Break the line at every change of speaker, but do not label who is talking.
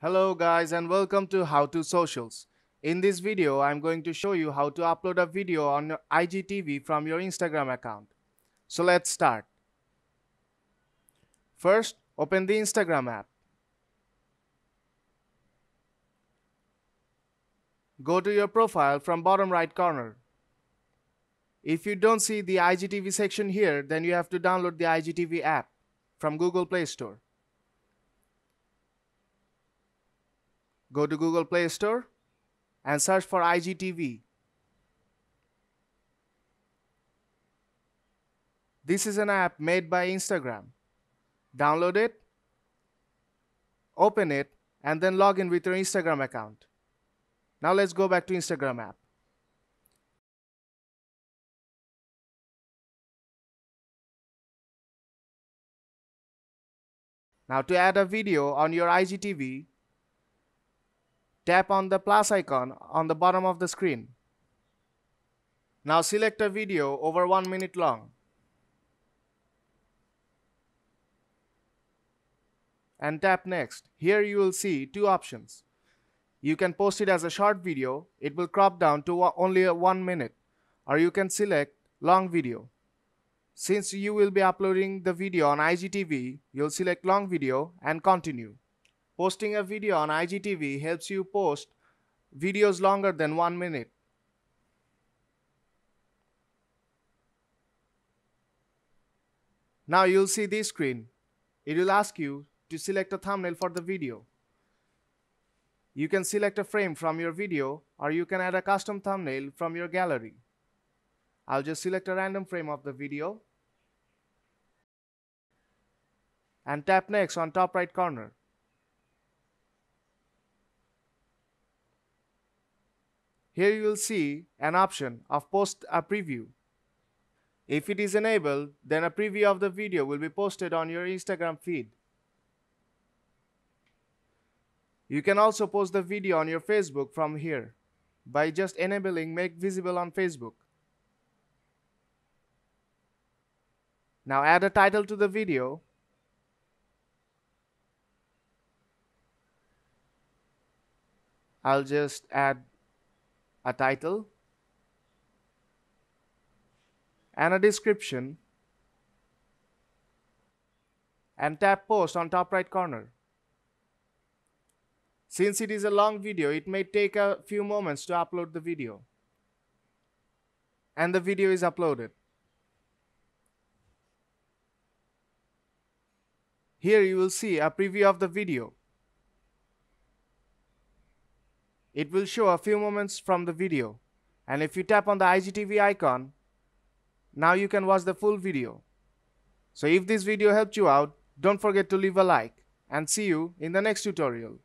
Hello guys and welcome to How to Socials. In this video, I'm going to show you how to upload a video on your IGTV from your Instagram account. So let's start. First, open the Instagram app. Go to your profile from bottom right corner. If you don't see the IGTV section here, then you have to download the IGTV app from Google Play Store. Go to Google Play Store and search for IGTV. This is an app made by Instagram. Download it, open it, and then log in with your Instagram account. Now let's go back to Instagram app. Now to add a video on your IGTV, tap on the plus icon on the bottom of the screen. Now select a video over 1 minute long. And tap next. Here you will see two options. You can post it as a short video, it will crop down to only 1 minute, or you can select long video. Since you will be uploading the video on IGTV, you'll select long video and continue. Posting a video on IGTV helps you post videos longer than 1 minute. Now you'll see this screen. It will ask you to select a thumbnail for the video. You can select a frame from your video, or you can add a custom thumbnail from your gallery. I'll just select a random frame of the video and tap next on top right corner. Here you will see an option of post a preview. If it is enabled, then a preview of the video will be posted on your Instagram feed. You can also post the video on your Facebook from here by just enabling Make Visible on Facebook. Now add a title to the video. I'll just add a title and a description and tap post on top right corner. Since it is a long video, it may take a few moments to upload the video. And the video is uploaded. Here you will see a preview of the video. It will show a few moments from the video. And if you tap on the IGTV icon, now you can watch the full video. So if this video helped you out, don't forget to leave a like and see you in the next tutorial.